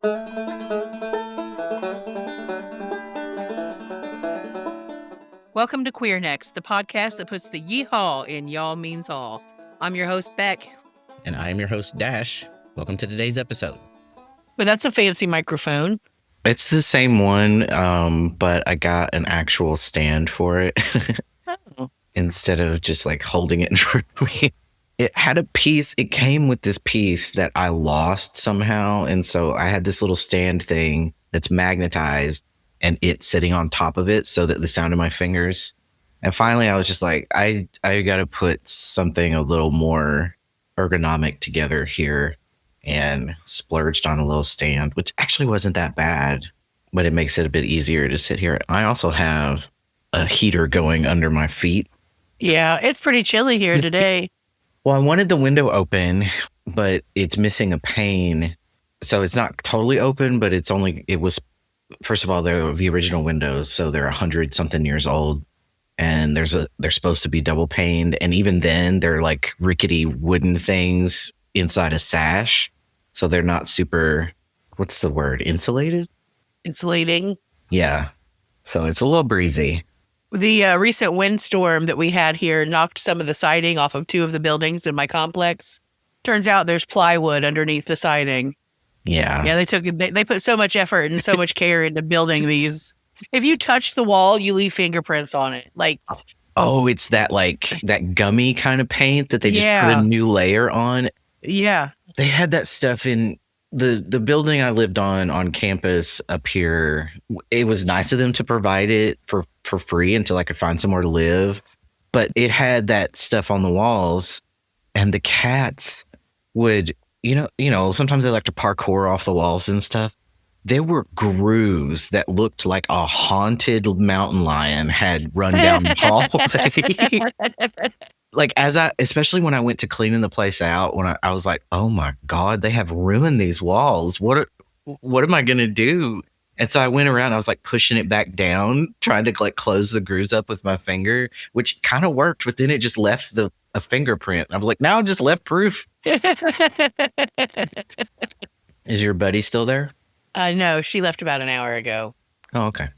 Welcome to Queer Next, the podcast that puts the yeehaw in y'all means all. I'm your host, Beck. And I am your host, Dash. Welcome to today's episode. But that's a fancy microphone. It's the same one, but I got an actual stand for it instead of just like holding it in front of me. It had a piece. It came with this piece that I lost somehow. And so I had this little stand thing that's magnetized and it's sitting on top of it so that the sound of my fingers. And finally, I was just like, I got to put something a little more ergonomic together here, and splurged on a little stand, which actually wasn't that bad, but it makes it a bit easier to sit here. I also have a heater going under my feet. Yeah, it's pretty chilly here today. Well, I wanted the window open, but it's missing a pane. So it's not totally open, but it was, first of all, they're the original windows. So they're 100-something years old. And they're supposed to be double paned. And even then, they're like rickety wooden things inside a sash. So they're not super, what's the word? Insulated? Insulating. Yeah. So it's a little breezy. The recent windstorm that we had here knocked some of the siding off of two of the buildings in my complex. Turns out there's plywood underneath the siding. Yeah. Yeah, they put so much effort and so much care into building these. If you touch the wall, you leave fingerprints on it. Like, oh, it's that gummy kind of paint that they just put a new layer on. Yeah. They had that stuff in the building I lived on campus up here. It was nice of them to provide it for free until I could find somewhere to live. But it had that stuff on the walls, and the cats would, sometimes they like to parkour off the walls and stuff. There were grooves that looked like a haunted mountain lion had run down the hallway. Like especially when I went to cleaning the place out, when I was like, oh my God, they have ruined these walls. What am I going to do? And so I went around, I was like pushing it back down, trying to like close the grooves up with my finger, which kind of worked, but then it just left a fingerprint. I was like, now I'm just left proof. Is your buddy still there? No, she left about an hour ago. Oh, okay.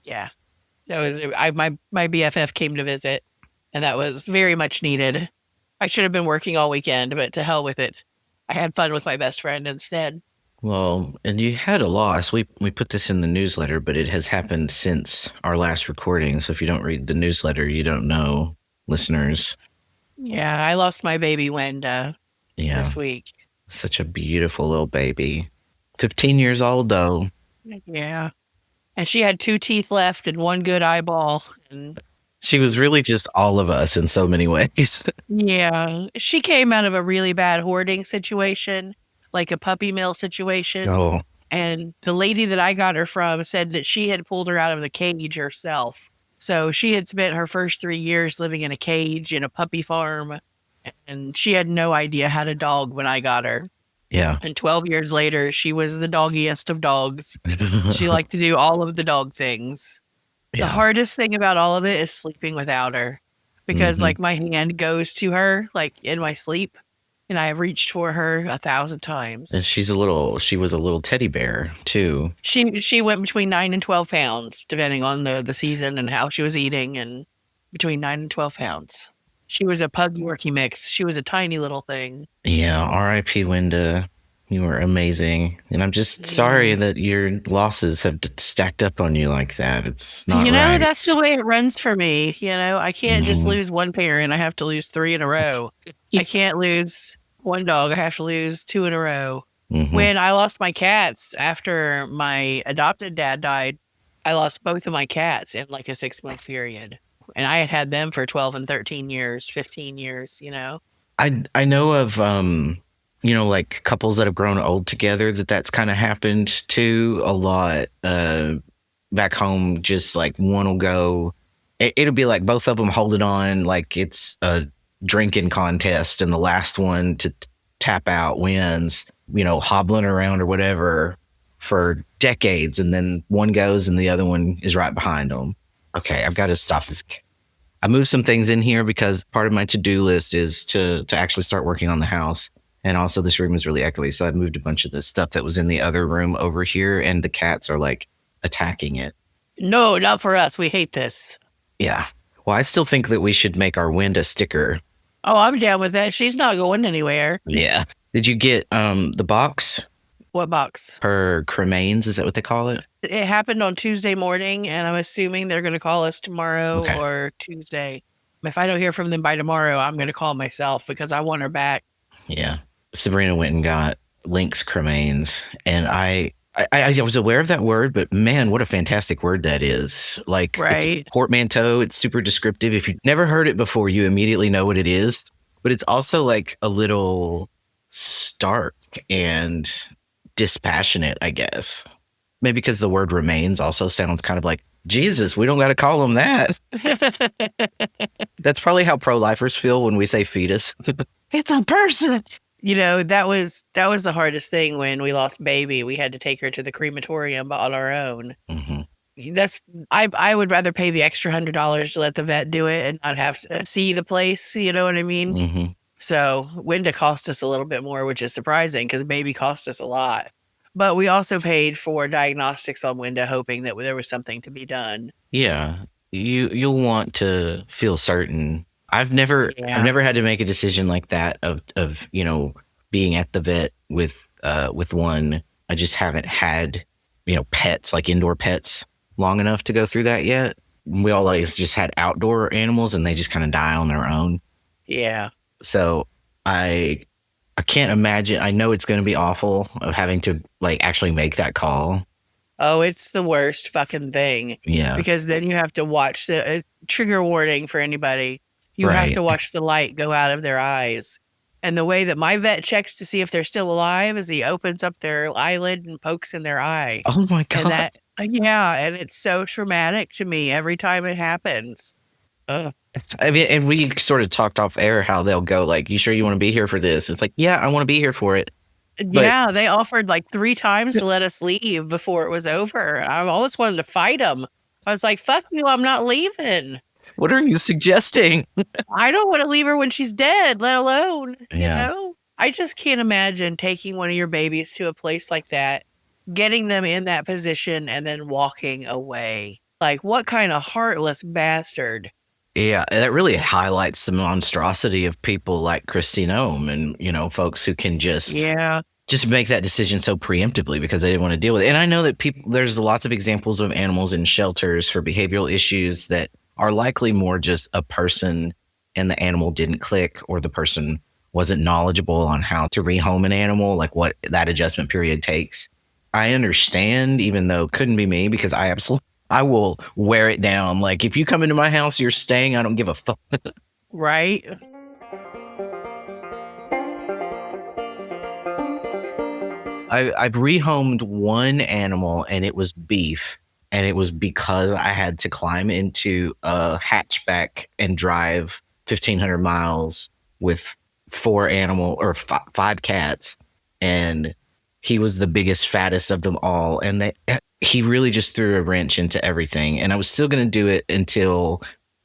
Yeah. That was my BFF came to visit, and that was very much needed. I should have been working all weekend, but to hell with it. I had fun with my best friend instead. Well, and you had a loss. We put this in the newsletter, but it has happened since our last recording. So if you don't read the newsletter, you don't know, listeners. Yeah, I lost my baby Wenda this week. Such a beautiful little baby. 15 years old, though. Yeah. And she had 2 teeth left and 1 good eyeball. And she was really just all of us in so many ways. Yeah. She came out of a really bad hoarding situation, like a puppy mill situation. Oh. And the lady that I got her from said that she had pulled her out of the cage herself. So she had spent her first 3 years living in a cage in a puppy farm. And she had no idea how to dog when I got her. Yeah. And 12 years later, she was the doggiest of dogs. She liked to do all of the dog things. Yeah. The hardest thing about all of it is sleeping without her. Because like my hand goes to her like in my sleep. And I have reached for her 1,000 times. And she was a little teddy bear too. She went between 9 and 12 pounds, depending on the season and how she was eating, and between 9 and 12 pounds. She was a pug Yorkie mix. She was a tiny little thing. Yeah, R.I.P. Wenda. You were amazing. And I'm just sorry that your losses have stacked up on you like that. It's not right. That's the way it runs for me. I can't just lose one parent. I have to lose 3 in a row. I can't lose one dog. I have to lose 2 in a row. When I lost my cats after my adopted dad died, I lost both of my cats in like a 6-month period. And I had had them for 12 and 13 years, 15 years, I know of, like couples that have grown old together that's kind of happened to a lot. Back home, just like one will go, it'll be like both of them holding on like it's a drinking contest and the last one to tap out wins, hobbling around or whatever for decades. And then one goes and the other one is right behind them. Okay, I've got to stop this. I moved some things in here because part of my to-do list is to actually start working on the house. And also this room is really echoey. So I moved a bunch of the stuff that was in the other room over here, and the cats are like attacking it. No, not for us. We hate this. Yeah. Well, I still think that we should make our Wenda sticker. Oh, I'm down with that. She's not going anywhere. Yeah. Did you get the box? What box? Her cremains, is that what they call it? It happened on Tuesday morning, and I'm assuming they're going to call us tomorrow or Tuesday. If I don't hear from them by tomorrow, I'm going to call myself because I want her back. Yeah. Sabrina went and got Link's cremains, and I was aware of that word, but man, what a fantastic word that is. Like, right? It's portmanteau. It's super descriptive. If you've never heard it before, you immediately know what it is. But it's also like a little stark and dispassionate, I guess. Maybe because the word remains also sounds kind of like, Jesus, we don't got to call them that. That's probably how pro-lifers feel when we say fetus. It's a person. You know, that was the hardest thing when we lost baby. We had to take her to the crematorium on our own. Mm-hmm. I would rather pay the extra $100 to let the vet do it and not have to see the place. You know what I mean? Mm-hmm. So Wenda cost us a little bit more, which is surprising because baby cost us a lot. But we also paid for diagnostics on Wenda, hoping that there was something to be done. Yeah, you'll want to feel certain. I've never had to make a decision like that of being at the vet with one. I just haven't had pets, like indoor pets, long enough to go through that yet. We always just had outdoor animals, and they just kind of die on their own. Yeah. So I can't imagine. I know it's going to be awful of having to like actually make that call. Oh, it's the worst fucking thing. Yeah. Because then you have to watch the trigger warning for anybody. You have to watch the light go out of their eyes. And the way that my vet checks to see if they're still alive is he opens up their eyelid and pokes in their eye. Oh my God. And it's so traumatic to me every time it happens. Ugh. I mean, and we sort of talked off air how they'll go like, you sure you want to be here for this? It's like, yeah, I want to be here for it. Yeah, they offered like 3 times to let us leave before it was over. I always wanted to fight them. I was like, fuck you, I'm not leaving. What are you suggesting? I don't want to leave her when she's dead, let alone, you know? I just can't imagine taking one of your babies to a place like that, getting them in that position, and then walking away. Like, what kind of heartless bastard? Yeah, that really highlights the monstrosity of people like Christine Ohm and, folks who can just make that decision so preemptively because they didn't want to deal with it. And I know that there's lots of examples of animals in shelters for behavioral issues that are likely more just a person and the animal didn't click, or the person wasn't knowledgeable on how to rehome an animal, like what that adjustment period takes. I understand, even though it couldn't be me, because I will wear it down. Like, if you come into my house, you're staying. I don't give a fuck. Right. I've rehomed one animal, and it was beef. And it was because I had to climb into a hatchback and drive 1,500 miles with 5 cats. And he was the biggest, fattest of them all. And he really just threw a wrench into everything. And I was still going to do it until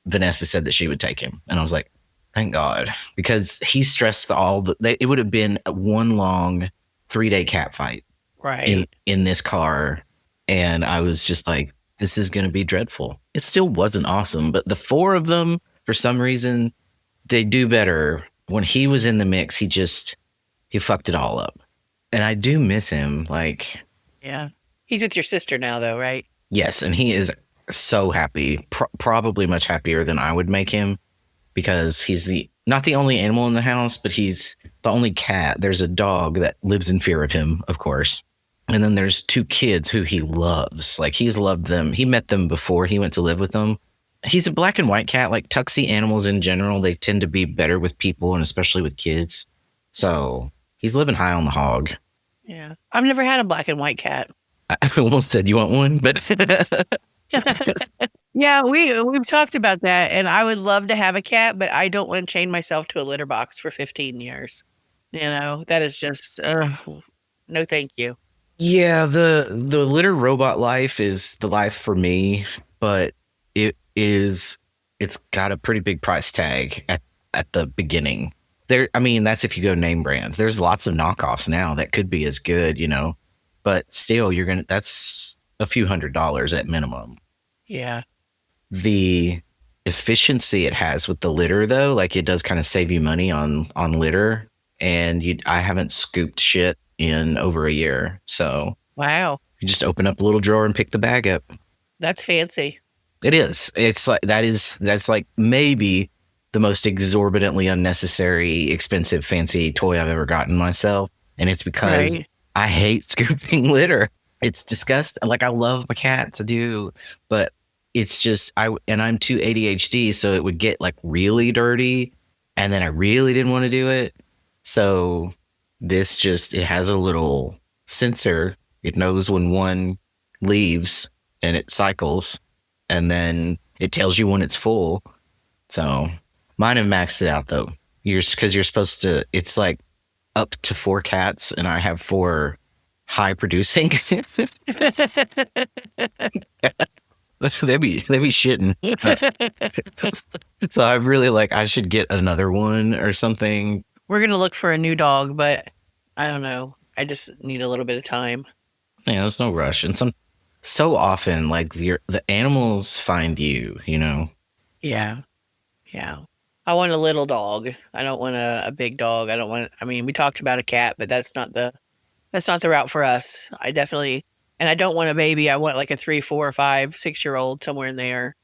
Vanessa said that she would take him. And I was like, thank God. Because he stressed it would have been one long 3-day cat fight. Right. In this car. And I was just like, this is going to be dreadful. It still wasn't awesome. But the 4 of them, for some reason, they do better. When he was in the mix, he fucked it all up. And I do miss him. Like, yeah. He's with your sister now, though, right? Yes. And he is so happy, probably much happier than I would make him, because he's not the only animal in the house, but he's the only cat. There's a dog that lives in fear of him, of course. And then there's 2 kids who he loves. Like, he's loved them. He met them before he went to live with them. He's a black and white cat. Like, tuxie animals in general, they tend to be better with people, and especially with kids. So he's living high on the hog. Yeah. I've never had a black and white cat. I almost said you want one, but yeah, we've talked about that, and I would love to have a cat, but I don't want to chain myself to a litter box for 15 years. That is just no, thank you. Yeah, the litter robot life is the life for me, but it's got a pretty big price tag at the beginning. I mean, that's if you go name brand. There's lots of knockoffs now that could be as good, but still that's a few $100s at minimum. Yeah. The efficiency it has with the litter, though, like it does kind of save you money on litter. And I haven't scooped shit in over a year. So wow, you just open up a little drawer and pick the bag up. That's fancy. It is. It's like that's like maybe the most exorbitantly unnecessary, expensive, fancy toy I've ever gotten myself. And it's because I hate scooping litter. It's disgusting. Like, I love my cats, I do, but it's just, I'm too ADHD, so it would get like really dirty, and then I really didn't want to do it. So it has a little sensor. It knows when one leaves and it cycles, and then it tells you when it's full. So mine have maxed it out though. Because you're supposed to, it's like up to 4 cats, and I have 4 high producing. They be shitting. So I really I should get another one or something. We're gonna look for a new dog, but I don't know. I just need a little bit of time. Yeah, there's no rush. And so often, like, the animals find you, Yeah. I want a little dog. I don't want a big dog. I mean, we talked about a cat, but that's not the route for us. And I don't want a baby. I want like a 3, 4, 5, 6-year-old, somewhere in there.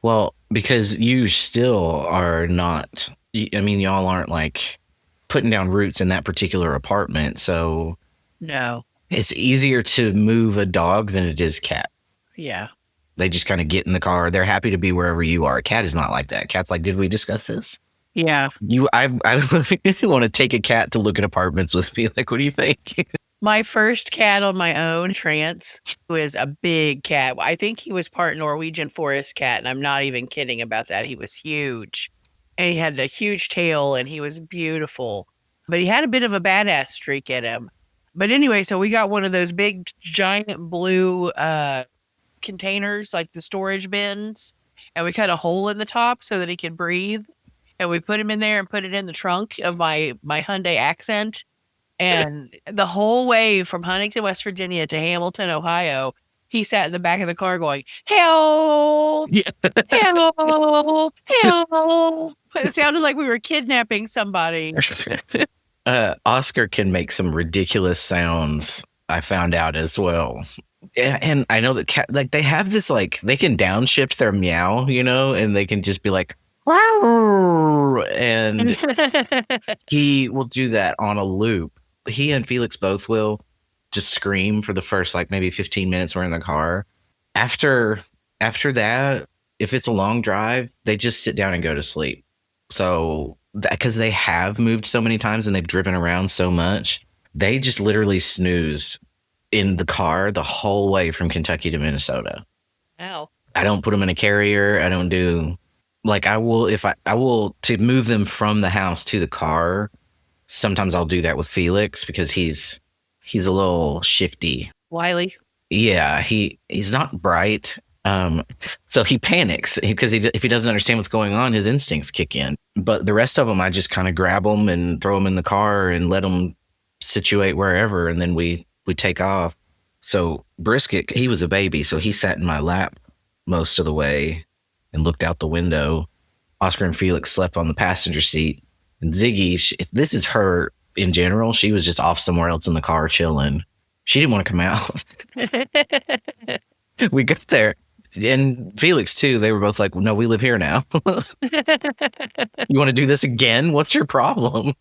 Well, because you still are not, I mean, y'all aren't like putting down roots in that particular apartment. So no, it's easier to move a dog than it is cat. Yeah. They just kind of get in the car. They're happy to be wherever you are. A cat is not like that. Cat's like, did we discuss this? Yeah. I want to take a cat to look at apartments with me. Like, what do you think? My first cat on my own, Trance, was a big cat. I think he was part Norwegian forest cat, and I'm not even kidding about that. He was huge, and he had a huge tail, and he was beautiful. But he had a bit of a badass streak in him. But anyway, so we got one of those big, giant blue containers, like the storage bins, and we cut a hole in the top so that he could breathe. And we put him in there and put it in the trunk of my Hyundai Accent. And the whole way from Huntington, West Virginia to Hamilton, Ohio, he sat in the back of the car going, help, help, help. It sounded like we were kidnapping somebody. Oscar can make some ridiculous sounds, I found out as well. And I know that cat, like, they have this, like, they can downshift their meow, and they can just be like, wow. And he will do that on a loop. He and Felix both will just scream for the first, like, maybe 15 minutes we're in the car. After that, if it's a long drive, they just sit down and go to sleep. So, because they have moved so many times and they've driven around so much, they just literally snoozed in the car the whole way from Kentucky to Minnesota. Ow. I don't put them in a carrier. I don't do, like, I will to move them from the house to the car. Sometimes I'll do that with Felix because he's a little shifty. Wily. Yeah, he's not bright. So he panics because if he doesn't understand what's going on, his instincts kick in. But the rest of them, I just kind of grab them and throw them in the car and let them situate wherever, and then we take off. So Brisket, he was a baby, so he sat in my lap most of the way and looked out the window. Oscar and Felix slept on the passenger seat. And Ziggy, if this is her in general, she was just off somewhere else in the car chilling. She didn't want to come out. We got there. And Felix, too, they were both like, no, we live here now. You want to do this again? What's your problem?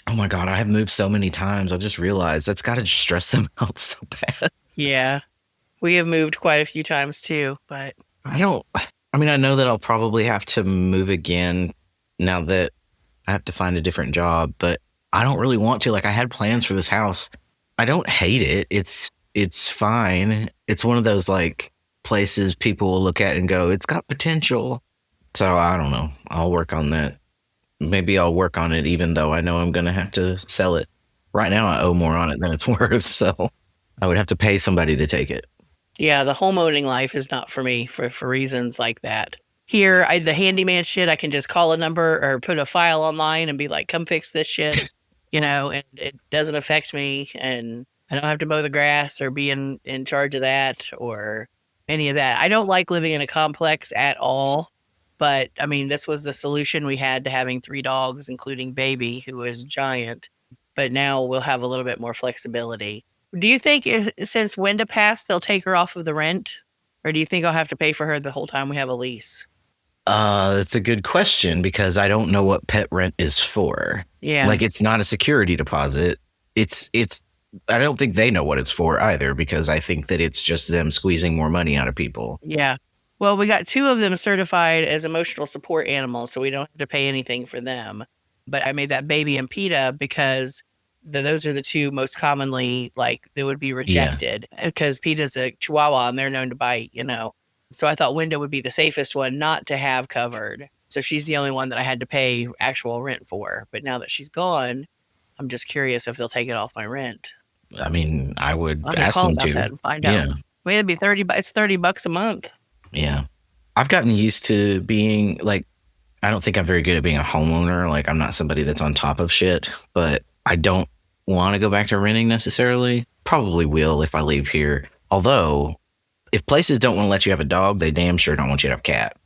Oh, my God, I have moved so many times. I just realized that's got to stress them out so bad. Yeah. We have moved quite a few times, too, but I know that I'll probably have to move again now that I have to find a different job, but I don't really want to. Like, I had plans for this house. I don't hate it. It's fine. It's one of those, like, places people will look at and go, it's got potential. So I don't know. I'll work on that. Maybe I'll work on it even though I know I'm going to have to sell it. Right now I owe more on it than it's worth, so I would have to pay somebody to take it. Yeah, the homeowning life is not for me for reasons like that. Here, the handyman shit, I can just call a number or put a file online and be like, come fix this shit, and it doesn't affect me. And I don't have to mow the grass or be in charge of that or any of that. I don't like living in a complex at all. But I mean, this was the solution we had to having 3 dogs, including Baby, who is giant. But now we'll have a little bit more flexibility. Do you think since Wenda passed, they'll take her off of the rent? Or do you think I'll have to pay for her the whole time we have a lease? That's a good question because I don't know what pet rent is for. Yeah. Like, it's not a security deposit. It's I don't think they know what it's for either, because I think that it's just them squeezing more money out of people. Yeah. Well, we got 2 of them certified as emotional support animals, so we don't have to pay anything for them. But I made that Baby and PETA because those are the 2 most commonly, like, that would be rejected because PETA's a Chihuahua and they're known to bite, So I thought Wenda would be the safest one not to have covered. So she's the only one that I had to pay actual rent for. But now that she's gone, I'm just curious if they'll take it off my rent. I mean, I would I'll ask call them about to. that and find out. I mean, it'd be it's $30 a month. Yeah. I've gotten used to being like, I don't think I'm very good at being a homeowner. Like, I'm not somebody that's on top of shit, but I don't want to go back to renting necessarily. Probably will if I leave here. Although, if places don't want to let you have a dog, they damn sure don't want you to have a cat.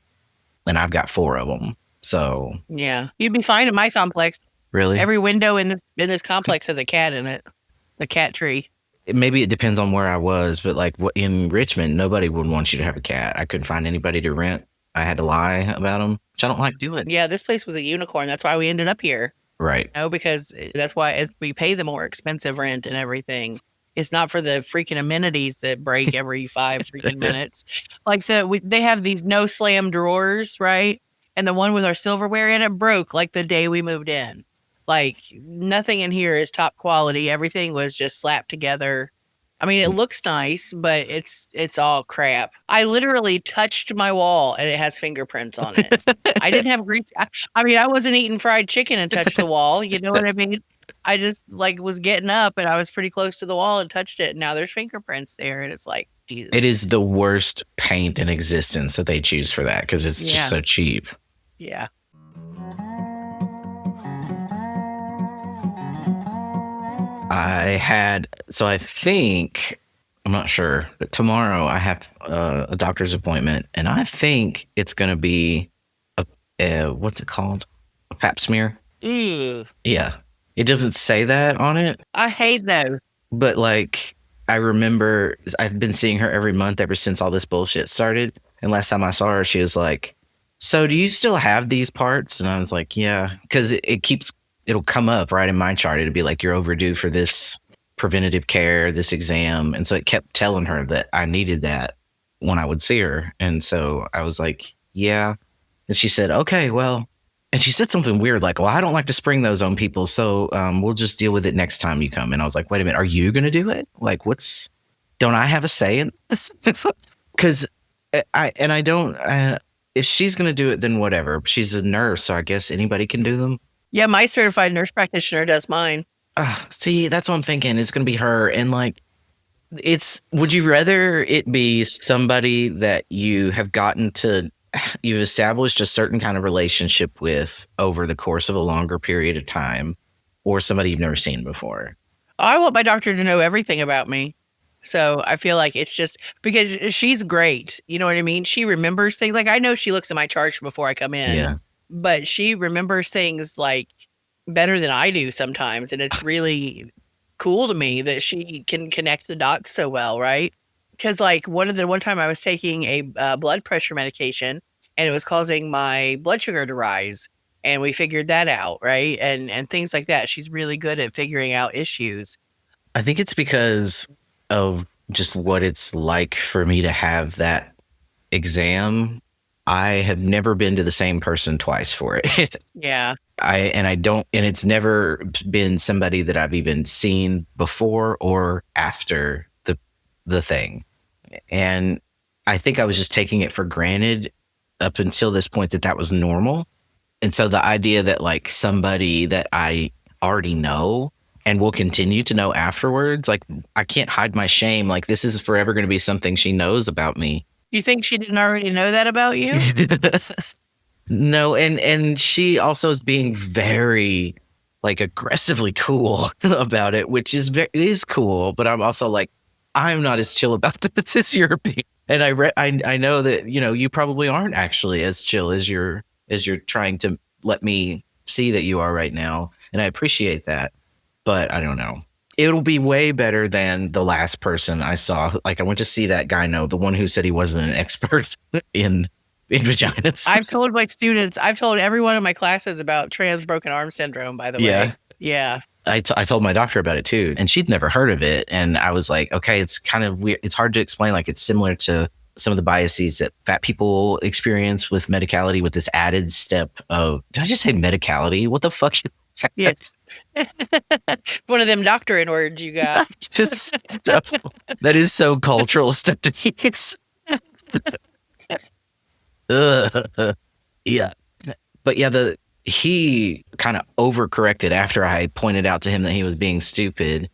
And I've got 4 of them. So yeah, you'd be fine in my complex. Really? Every window in this complex has a cat in it. The cat tree. Maybe it depends on where I was, but like in Richmond, nobody would want you to have a cat. I couldn't find anybody to rent. I had to lie about them, which I don't like doing. Yeah, this place was a unicorn. That's why we ended up here. Right. Because that's why we pay the more expensive rent and everything. It's not for the freaking amenities that break every 5 freaking minutes. Like, so they have these no slam drawers, right? And the one with our silverware in it broke like the day we moved in. Like, nothing in here is top quality. Everything was just slapped together. I mean, it looks nice, but it's all crap. I literally touched my wall and it has fingerprints on it. I didn't have grease. I mean, I wasn't eating fried chicken and touched the wall. You know what I mean? I just was getting up and I was pretty close to the wall and touched it. And now there's fingerprints there. And it's like, Jesus. It is the worst paint in existence that they choose for that because it's just so cheap. Yeah. I think, I'm not sure, but tomorrow I have a doctor's appointment and I think it's going to be what's it called? A Pap Smear? Ew. Yeah. It doesn't say that on it. I hate those. But like, I remember I've been seeing her every month ever since all this bullshit started. And last time I saw her, she was like, so do you still have these parts? And I was like, yeah, because it'll come up right in my chart. It'll be like, you're overdue for this preventative care, this exam. And so it kept telling her that I needed that when I would see her. And so I was like, yeah. And she said, okay, well, and she said something weird like, well, I don't like to spring those on people. So we'll just deal with it next time you come. And I was like, wait a minute, are you going to do it? Like, don't I have a say in this? Because I don't, if she's going to do it, then whatever. She's a nurse, so I guess anybody can do them. Yeah, my certified nurse practitioner does mine. See, that's what I'm thinking. It's going to be her. And like, would you rather it be somebody that you've established a certain kind of relationship with over the course of a longer period of time, or somebody you've never seen before? I want my doctor to know everything about me. So I feel like it's just because she's great. You know what I mean? She remembers things. Like, I know she looks at my charts before I come in. Yeah. But she remembers things like better than I do sometimes. And it's really cool to me that she can connect the dots so well, right? Because like one time I was taking a blood pressure medication and it was causing my blood sugar to rise. And we figured that out, right? And things like that. She's really good at figuring out issues. I think it's because of just what it's like for me to have that exam. I have never been to the same person twice for it. Yeah. And it's never been somebody that I've even seen before or after the thing. And I think I was just taking it for granted up until this point that was normal. And so the idea that like somebody that I already know and will continue to know afterwards, like I can't hide my shame. Like this is forever going to be something she knows about me. You think she didn't already know that about you? No, and she also is being very like aggressively cool about it, which is cool. But I'm also like, I'm not as chill about this as you're being. And I know that you probably aren't actually as chill as you're trying to let me see that you are right now, and I appreciate that. But I don't know. It'll be way better than the last person I saw. Like I went to see that guy, the one who said he wasn't an expert in vaginas. I've told my students, I've told everyone in my classes about trans broken arm syndrome, by the way. Yeah. I told my doctor about it too, and she'd never heard of it. And I was like, okay, it's kind of weird. It's hard to explain. Like it's similar to some of the biases that fat people experience with medicality, with this added step of, did I just say medicality? What the fuck? Yes. One of them doctorate words you got. Just that is so cultural stuff to use. Yeah. But yeah, he kind of overcorrected after I pointed out to him that he was being stupid.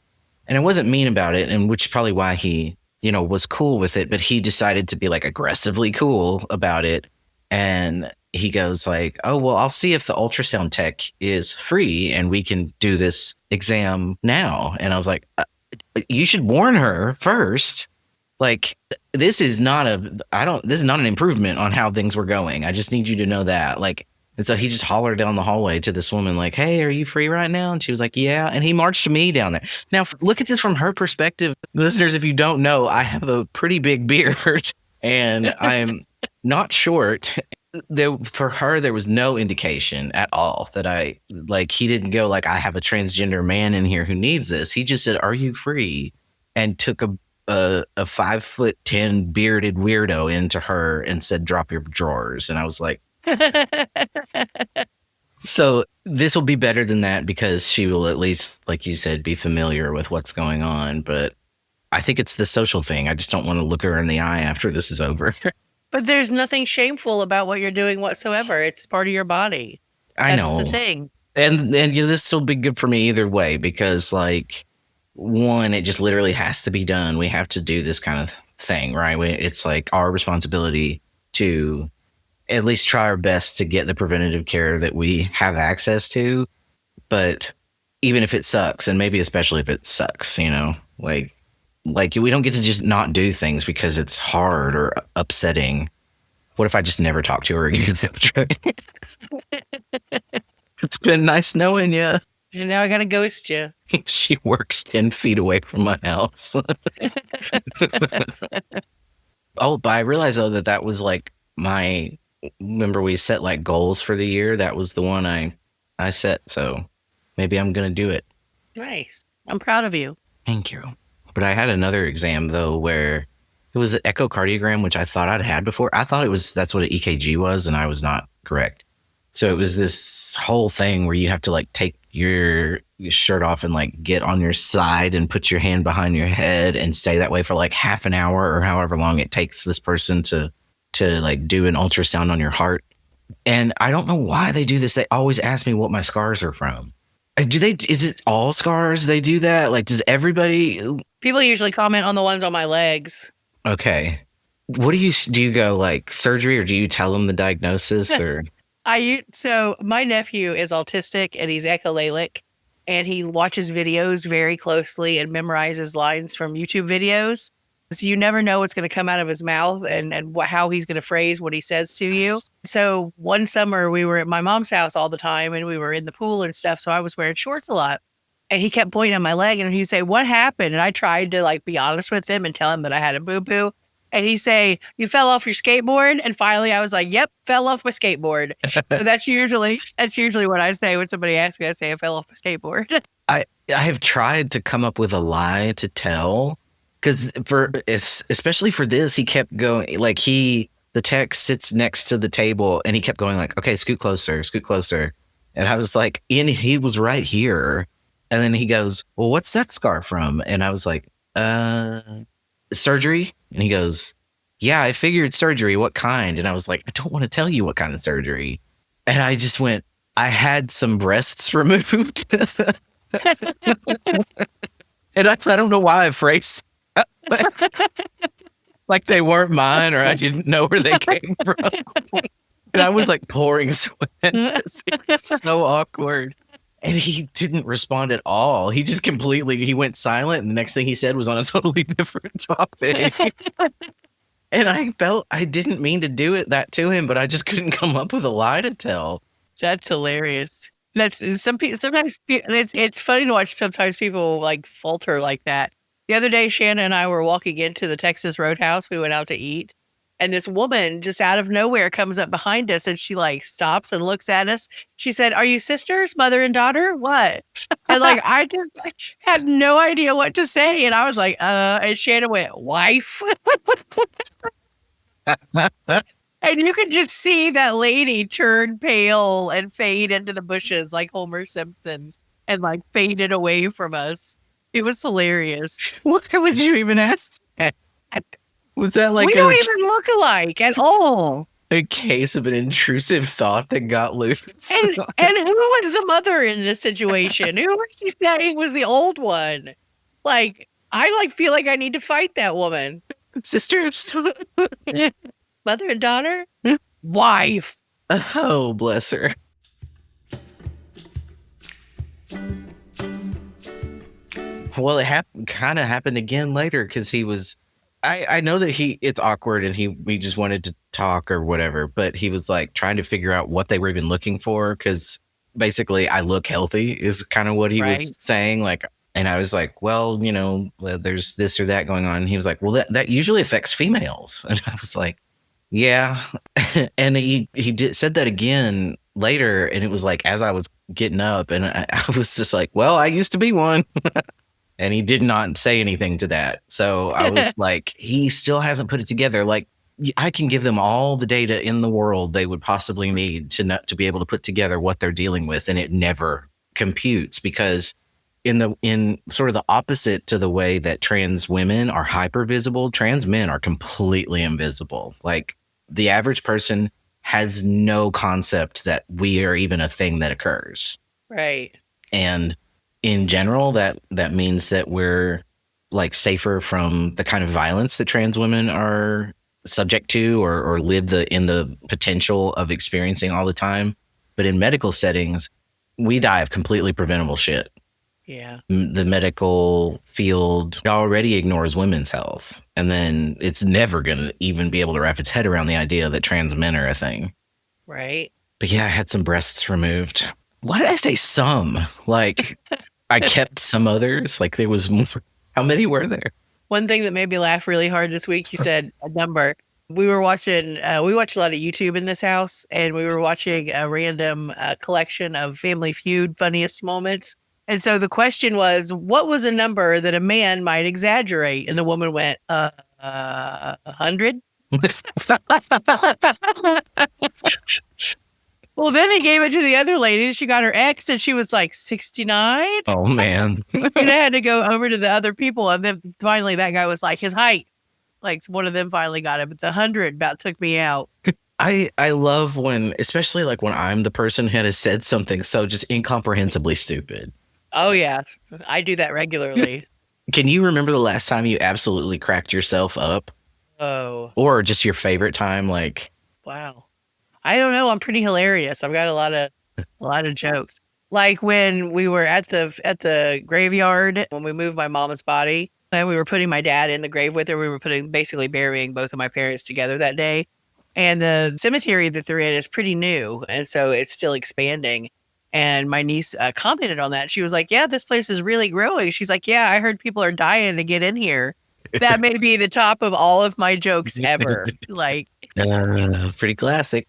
And I wasn't mean about it, and which is probably why he, was cool with it, but he decided to be like aggressively cool about it. And he goes like, oh, well, I'll see if the ultrasound tech is free and we can do this exam now. And I was like, you should warn her first. Like, this is not an improvement on how things were going. I just need you to know that. Like, and so he just hollered down the hallway to this woman like, hey, are you free right now? And she was like, yeah. And he marched me down there. Now, look at this from her perspective. Listeners, if you don't know, I have a pretty big beard and I'm not short. For her, there was no indication at all that he didn't go like, I have a transgender man in here who needs this. He just said, are you free? And took a 5'10" bearded weirdo into her and said, drop your drawers. And I was like, so this will be better than that because she will at least, like you said, be familiar with what's going on. But I think it's the social thing. I just don't want to look her in the eye after this is over. But there's nothing shameful about what you're doing whatsoever. It's part of your body. I know. That's the thing. And this will be good for me either way because, like, one, it just literally has to be done. We have to do this kind of thing, right? It's like our responsibility to at least try our best to get the preventative care that we have access to. But even if it sucks, and maybe especially if it sucks, like we don't get to just not do things because it's hard or upsetting. What if I just never talk to her again? It's been nice knowing you. And now I gotta ghost you. She works 10 feet away from my house. Oh, but I realized though that was like remember we set like goals for the year. That was the one I set. So maybe I'm going to do it. Nice. I'm proud of you. Thank you. But I had another exam though, where it was an echocardiogram, which I thought I'd had before. I thought that's what an EKG was. And I was not correct. So it was this whole thing where you have to like take your shirt off and like get on your side and put your hand behind your head and stay that way for like half an hour or however long it takes this person to like do an ultrasound on your heart. And I don't know why they do this. They always ask me what my scars are from. Is it all scars they do that? Like, does everybody? People usually comment on the ones on my legs. Okay. What do you go like surgery, or do you tell them the diagnosis or? So my nephew is autistic and he's echolalic and he watches videos very closely and memorizes lines from YouTube videos. So you never know what's going to come out of his mouth and how he's going to phrase what he says to you. So one summer we were at my mom's house all the time and we were in the pool and stuff. So I was wearing shorts a lot and he kept pointing at my leg and he'd say, what happened? And I tried to like be honest with him and tell him that I had a boo-boo. And he'd say, you fell off your skateboard? And finally I was like, yep, fell off my skateboard. So that's usually what I say when somebody asks me. I say I fell off my skateboard. I have tried to come up with a lie to tell. Because especially for this, he kept going, like the tech sits next to the table and he kept going like, okay, scoot closer. And I was like, he was right here. And then he goes, well, what's that scar from? And I was like, surgery? And he goes, yeah, I figured surgery. What kind? And I was like, I don't want to tell you what kind of surgery. And I just went, I had some breasts removed. And I don't know why I phrased like they weren't mine or I didn't know where they came from. And I was like pouring sweat. It's so awkward. And he didn't respond at all. He just he went silent. And the next thing he said was on a totally different topic. And I didn't mean to do that to him, but I just couldn't come up with a lie to tell. That's hilarious. Sometimes it's funny to watch. Sometimes people like falter like that. The other day, Shanna and I were walking into the Texas Roadhouse. We went out to eat. And this woman just out of nowhere comes up behind us and she like stops and looks at us. She said, "Are you sisters, mother and daughter? What?" And like, I just had no idea what to say. And I was like, and Shannon went, "Wife." And you could just see that lady turn pale and fade into the bushes like Homer Simpson and like faded away from us. It was hilarious. Why would you even ask that? Was that like we don't even look alike at all? A case of an intrusive thought that got loose. And who was the mother in this situation? Who was she saying was the old one? Like, I like feel like I need to fight that woman. Sisters. Mother and daughter? Wife. Oh, bless her. Well, it kind of happened again later because he was... I know that it's awkward and we just wanted to talk or whatever, but he was like trying to figure out what they were even looking for because basically I look healthy is kind of what he was saying. Like, and I was like, well, you know, there's this or that going on. And he was like, well, that usually affects females. And I was like, yeah. And he said that again later. And it was like, as I was getting up and I was just like, well, I used to be one. And he did not say anything to that. So I was like, he still hasn't put it together. Like, I can give them all the data in the world they would possibly need to be able to put together what they're dealing with. And it never computes because in sort of the opposite to the way that trans women are hyper visible, trans men are completely invisible. Like the average person has no concept that we are even a thing that occurs. Right. And in general, that means that we're like safer from the kind of violence that trans women are subject to or live in the potential of experiencing all the time. But in medical settings, we die of completely preventable shit. Yeah. The medical field already ignores women's health. And then it's never going to even be able to wrap its head around the idea that trans men are a thing. Right. But yeah, I had some breasts removed. Why did I say some? Like, I kept some others. Like, there was more. How many were there? One thing that made me laugh really hard this week, you said a number. We were watching, we watch a lot of YouTube in this house, and we were watching a random collection of Family Feud funniest moments. And so the question was, what was a number that a man might exaggerate? And the woman went, 100? Well, then he gave it to the other lady. She got her ex, and she was like 69. Oh, man. And I had to go over to the other people. And then finally that guy was like, his height. Like one of them finally got it. But the 100 about took me out. I love when, especially like when I'm the person who has said something so just incomprehensibly stupid. Oh, yeah. I do that regularly. Can you remember the last time you absolutely cracked yourself up? Oh. Or just your favorite time? Like, wow. I don't know. I'm pretty hilarious. I've got a lot of jokes. Like when we were at the graveyard when we moved my mom's body and we were putting my dad in the grave with her. We were basically burying both of my parents together that day. And the cemetery that they're in is pretty new, and so it's still expanding. And my niece commented on that. She was like, "Yeah, this place is really growing." She's like, "Yeah, I heard people are dying to get in here." That may be the top of all of my jokes ever. Like, pretty classic.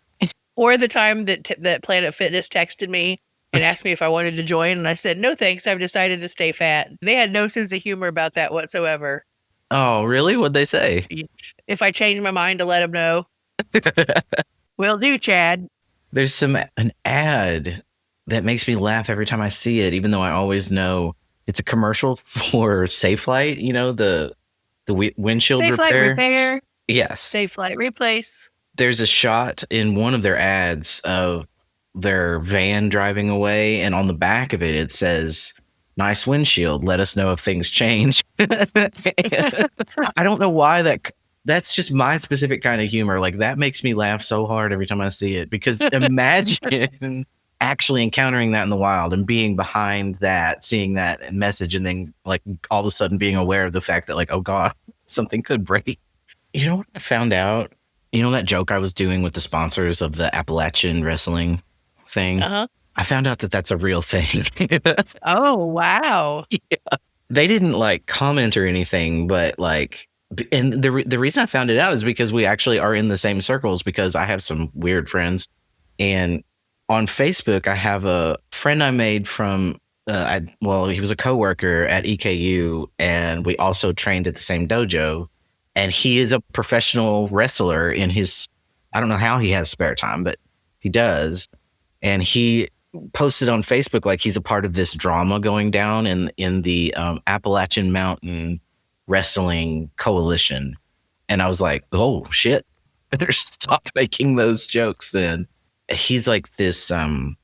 Or the time that Planet Fitness texted me and asked me if I wanted to join. And I said, no, thanks. I've decided to stay fat. They had no sense of humor about that whatsoever. Oh, really? What'd they say? If I change my mind to let them know. Will do, Chad. There's an ad that makes me laugh every time I see it, even though I always know it's a commercial for Safe Flight. You know, the windshield Safe Flight repair. Yes. Safe Flight replace. There's a shot in one of their ads of their van driving away, and on the back of it, it says, "Nice windshield. Let us know if things change." I don't know why that that's just my specific kind of humor. Like that makes me laugh so hard every time I see it, because imagine actually encountering that in the wild and being behind that, seeing that message, and then like all of a sudden being aware of the fact that like, oh God, something could break. You know what I found out? You know that joke I was doing with the sponsors of the Appalachian wrestling thing? Uh-huh. I found out that that's a real thing. Oh, wow. Yeah. They didn't like comment or anything, but like, and the reason I found it out is because we actually are in the same circles, because I have some weird friends. And on Facebook, I have a friend I made from, he was a coworker at EKU, and we also trained at the same dojo. And he is a professional wrestler in his, I don't know how he has spare time, but he does. And he posted on Facebook like he's a part of this drama going down in the Appalachian Mountain Wrestling Coalition. And I was like, oh shit, better stop making those jokes then. He's like this kind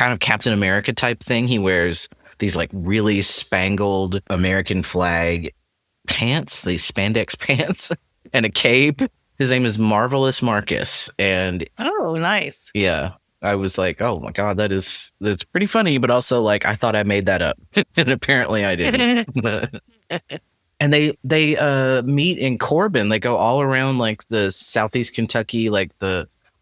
of Captain America type thing. He wears these like really spangled American flag pants, these spandex pants, and a cape. His name is Marvelous Marcus. And oh, nice. Yeah. I was like, oh my God, that's pretty funny, but also like I thought I made that up. And apparently I didn't. And they meet in Corbin. They go all around like the Southeast Kentucky, like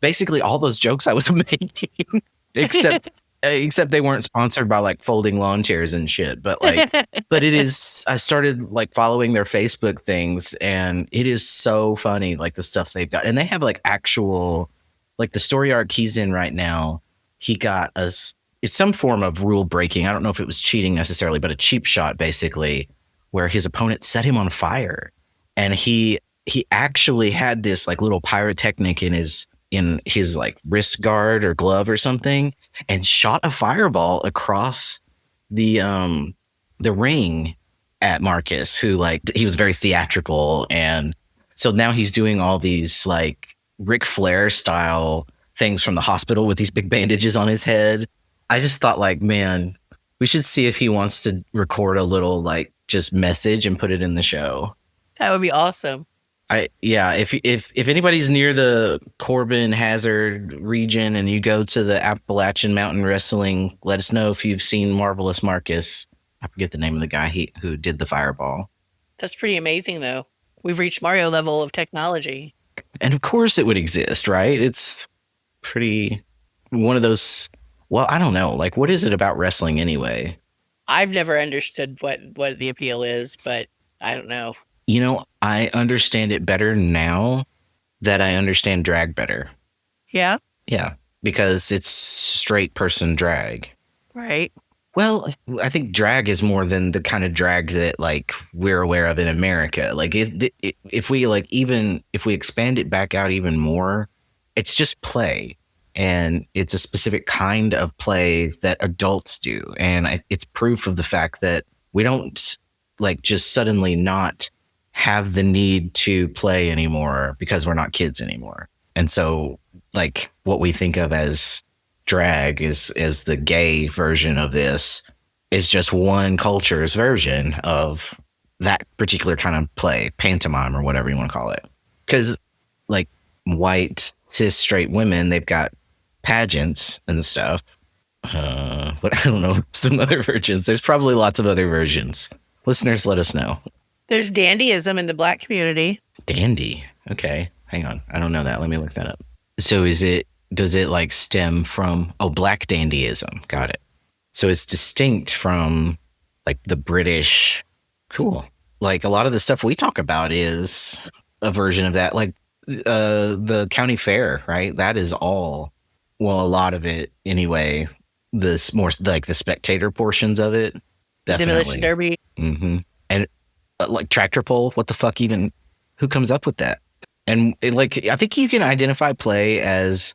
basically all those jokes I was making, except they weren't sponsored by like folding lawn chairs and shit. But like, but it is, I started like following their Facebook things, and it is so funny, like the stuff they've got. And they have like actual, like the story arc he's in right now, he got it's some form of rule breaking. I don't know if it was cheating necessarily, but a cheap shot basically, where his opponent set him on fire. And he actually had this like little pyrotechnic in his like wrist guard or glove or something, and shot a fireball across the ring at Marcus, who like, he was very theatrical. And so now he's doing all these like Ric Flair style things from the hospital with these big bandages on his head. I just thought like, man, we should see if he wants to record a little like just message and put it in the show. That would be awesome. If anybody's near the Corbin Hazard region and you go to the Appalachian Mountain Wrestling, let us know if you've seen Marvelous Marcus. I forget the name of the guy who did the fireball. That's pretty amazing, though. We've reached Mario level of technology. And of course it would exist, right? It's pretty one of those, well, I don't know. Like, what is it about wrestling anyway? I've never understood what the appeal is, but I don't know. You know, I understand it better now that I understand drag better. Yeah? Yeah, because it's straight person drag. Right. Well, I think drag is more than the kind of drag that like we're aware of in America. Like if we like, even if we expand it back out even more, it's just play, and it's a specific kind of play that adults do. And it's proof of the fact that we don't like just suddenly not have the need to play anymore because we're not kids anymore. And so like what we think of as drag is the gay version of this is just one culture's version of that particular kind of play, pantomime or whatever you want to call it. Because like white cis straight women, they've got pageants and stuff, but I don't know, some other versions. There's probably lots of other versions. Listeners, let us know. There's dandyism in the Black community. Dandy. Okay, hang on, I don't know that. Let me look that up. So does it like stem from Black dandyism? Got it. So it's distinct from like the British. Cool. Like a lot of the stuff we talk about is a version of that, like the county fair, right? That is all, well, a lot of it anyway. This more like the spectator portions of it. Definitely. Demolition Derby. Mm-hmm. And like tractor pull, what the fuck even? Who comes up with that? And like, I think you can identify play as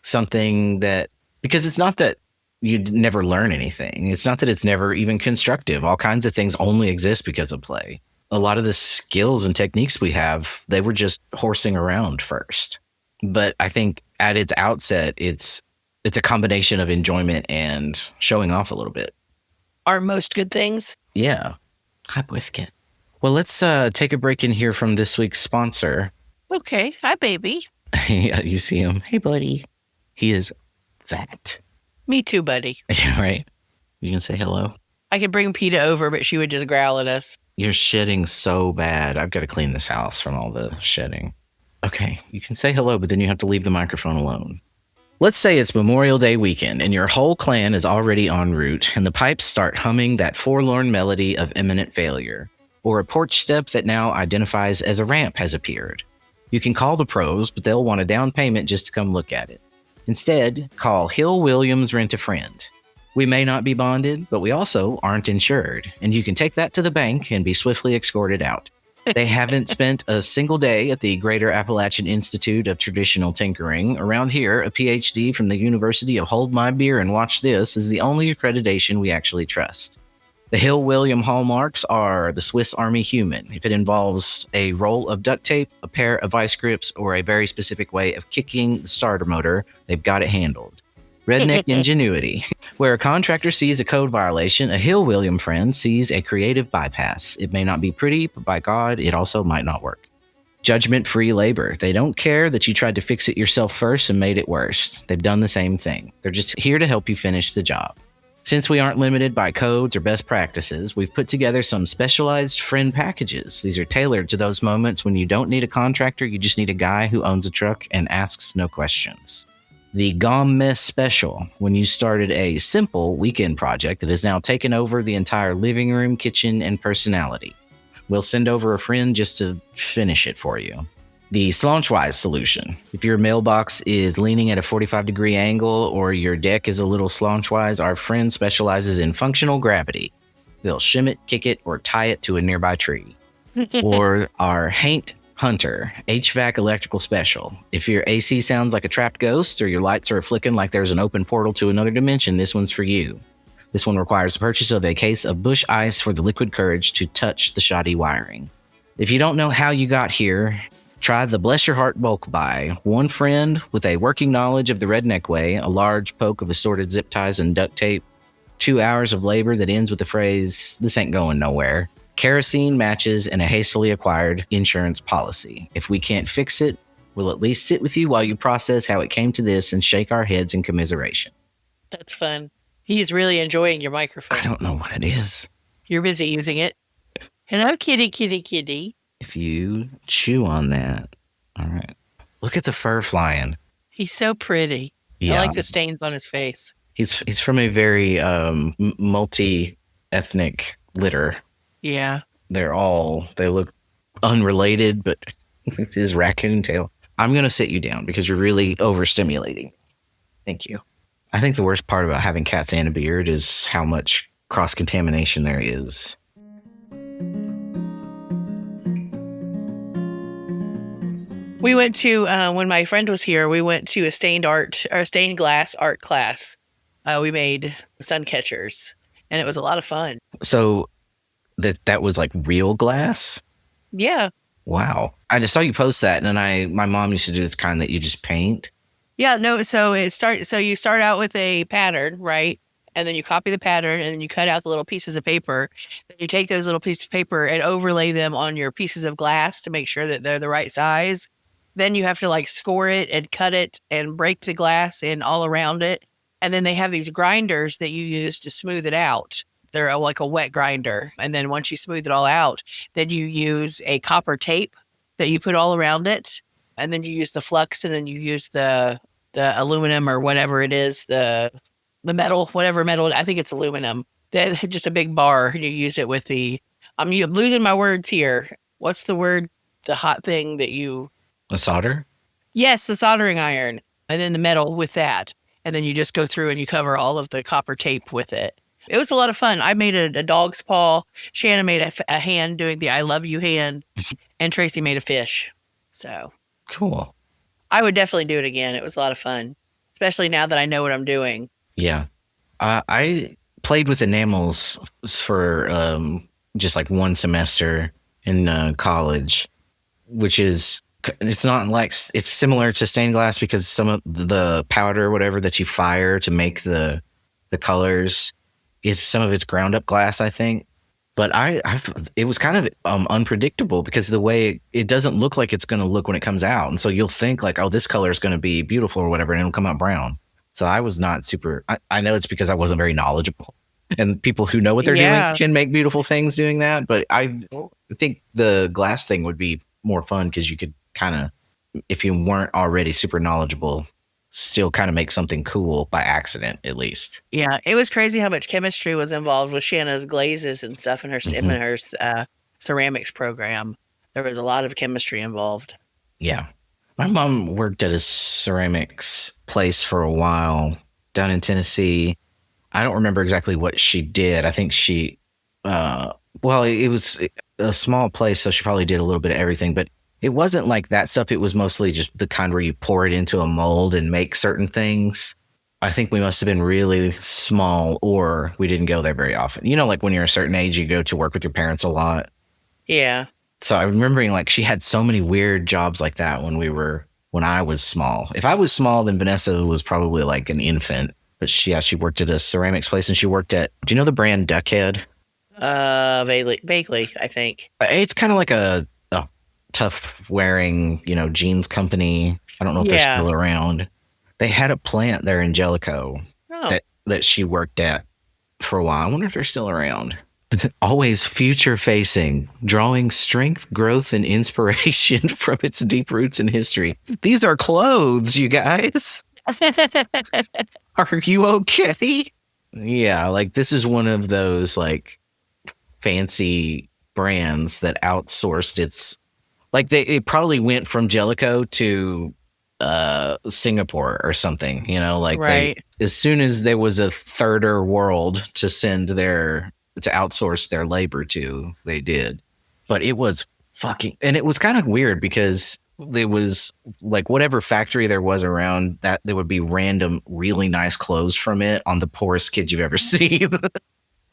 something that, because it's not that you never learn anything. It's not that it's never even constructive. All kinds of things only exist because of play. A lot of the skills and techniques we have, they were just horsing around first. But I think at its outset, it's a combination of enjoyment and showing off a little bit. Are most good things? Yeah. Hi, Brisket. Well, let's take a break and hear from this week's sponsor. Okay. Hi, baby. You see him. Hey, buddy. He is fat. Me too, buddy. Yeah, right. You can say hello. I could bring PETA over, but she would just growl at us. You're shedding so bad. I've got to clean this house from all the shedding. Okay, you can say hello, but then you have to leave the microphone alone. Let's say it's Memorial Day weekend and your whole clan is already en route and the pipes start humming that forlorn melody of imminent failure, or a porch step that now identifies as a ramp has appeared. You can call the pros, but they'll want a down payment just to come look at it. Instead, call Hill Williams Rent a Friend. We may not be bonded, but we also aren't insured, and you can take that to the bank and be swiftly escorted out. They haven't spent a single day at the Greater Appalachian Institute of Traditional Tinkering. Around here, a PhD from the University of Hold My Beer and Watch This is the only accreditation we actually trust. The Hill William hallmarks are the Swiss Army human. If it involves a roll of duct tape, a pair of vice grips, or a very specific way of kicking the starter motor, they've got it handled. Redneck ingenuity. Where a contractor sees a code violation, a Hill William friend sees a creative bypass. It may not be pretty, but by God, it also might not work. Judgment-free labor. They don't care that you tried to fix it yourself first and made it worse. They've done the same thing. They're just here to help you finish the job. Since we aren't limited by codes or best practices, we've put together some specialized friend packages. These are tailored to those moments when you don't need a contractor, you just need a guy who owns a truck and asks no questions. The Gom Mess Special, when you started a simple weekend project that has now taken over the entire living room, kitchen, and personality. We'll send over a friend just to finish it for you. The Slaunchwise solution. If your mailbox is leaning at a 45-degree angle or your deck is a little slaunchwise, our friend specializes in functional gravity. They'll shim it, kick it, or tie it to a nearby tree. Or our Haint Hunter HVAC electrical special. If your AC sounds like a trapped ghost or your lights are flicking like there's an open portal to another dimension, this one's for you. This one requires the purchase of a case of Bush Ice for the liquid courage to touch the shoddy wiring. If you don't know how you got here, try the Bless Your Heart bulk buy. One friend with a working knowledge of the redneck way, a large poke of assorted zip ties and duct tape, 2 hours of labor that ends with the phrase, "This ain't going nowhere," kerosene, matches, and a hastily acquired insurance policy. If we can't fix it, we'll at least sit with you while you process how it came to this and shake our heads in commiseration. That's fun. He's really enjoying your microphone. I don't know what it is. You're busy using it. Hello, kitty, kitty, kitty. If you chew on that. All right. Look at the fur flying. He's so pretty. Yeah. I like the stains on his face. He's from a very multi-ethnic litter. Yeah. They look unrelated, but his raccoon tail. I'm going to sit you down because you're really overstimulating. Thank you. I think the worst part about having cats and a beard is how much cross-contamination there is. We went to, when my friend was here, we went to a stained glass art class. We made sun catchers, and it was a lot of fun. So that was like real glass? Yeah. Wow. I just saw you post that, and then my mom used to do this kind that you just paint. Yeah, no, so you start out with a pattern, right? And then you copy the pattern, and then you cut out the little pieces of paper. Then you take those little pieces of paper and overlay them on your pieces of glass to make sure that they're the right size. Then you have to like score it and cut it and break the glass in all around it. And then they have these grinders that you use to smooth it out. They're like a wet grinder. And then once you smooth it all out, then you use a copper tape that you put all around it. And then you use the flux, and then you use the aluminum or whatever it is, the metal, whatever metal. I think it's aluminum. Then just a big bar. And you use it with I'm losing my words here. What's the word? The hot thing that you... A solder? Yes, the soldering iron. And then the metal with that. And then you just go through and you cover all of the copper tape with it. It was a lot of fun. I made a dog's paw. Shannon made a hand doing the I love you hand. And Tracy made a fish. So... Cool. I would definitely do it again. It was a lot of fun, especially now that I know what I'm doing. Yeah. I played with enamels for just like one semester in college, which is, it's not like, it's similar to stained glass because some of the powder or whatever that you fire to make the colors is some of it's ground up glass, I think. But it was kind of unpredictable because the way it doesn't look like it's going to look when it comes out. And so you'll think like, oh, this color is going to be beautiful or whatever, and it'll come out brown. So I was not super, I know it's because I wasn't very knowledgeable, and people who know what they're doing can make beautiful things doing that. But I think the glass thing would be more fun because you could kind of, if you weren't already super knowledgeable, still kind of make something cool by accident, at least. Yeah, it was crazy how much chemistry was involved with Shanna's glazes and stuff in her ceramics program. There was a lot of chemistry involved. Yeah. My mom worked at a ceramics place for a while down in Tennessee. I don't remember exactly what she did. I think she, well, it was a small place, so she probably did a little bit of everything, but it wasn't like that stuff. It was mostly just the kind where you pour it into a mold and make certain things. I think we must have been really small, or we didn't go there very often. You know, like when you're a certain age, you go to work with your parents a lot. Yeah. So I'm remembering like she had so many weird jobs like that when I was small. If I was small, then Vanessa was probably like an infant. But she worked at a ceramics place, and she worked at, do you know the brand Duckhead? Vaguely, I think. It's kind of like a tough wearing, jeans company. I don't know if they're still around. They had a plant there in Jellicoe that she worked at for a while. I wonder if they're still around. Always future facing, drawing strength, growth, and inspiration from its deep roots in history. These are clothes, you guys. Are you okay? Yeah, like this is one of those like fancy brands that outsourced its, like it probably went from Jellicoe to Singapore or something, like right. As soon as there was a thirder world to to outsource their labor to, they did. But it was and it was kind of weird because there was like whatever factory there was around that, there would be random really nice clothes from it on the poorest kids you've ever seen.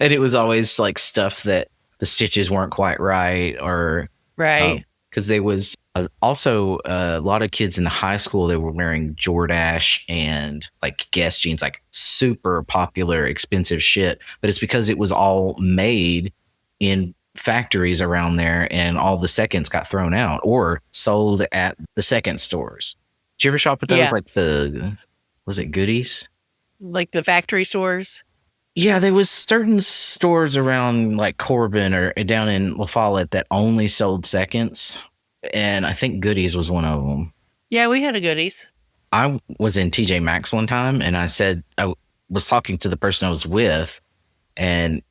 And it was always like stuff that the stitches weren't quite right, or right. Because there was also a lot of kids in the high school that were wearing Jordache and like Guess jeans, like super popular, expensive shit. But it's because it was all made in factories around there, and all the seconds got thrown out or sold at the second stores. Did you ever shop at those? Like was it Goodies? Like the factory stores? Yeah, there was certain stores around like Corbin or down in La Follette that only sold seconds. And I think Goodies was one of them. Yeah, we had a Goodies. I was in TJ Maxx one time, and I was talking to the person I was with and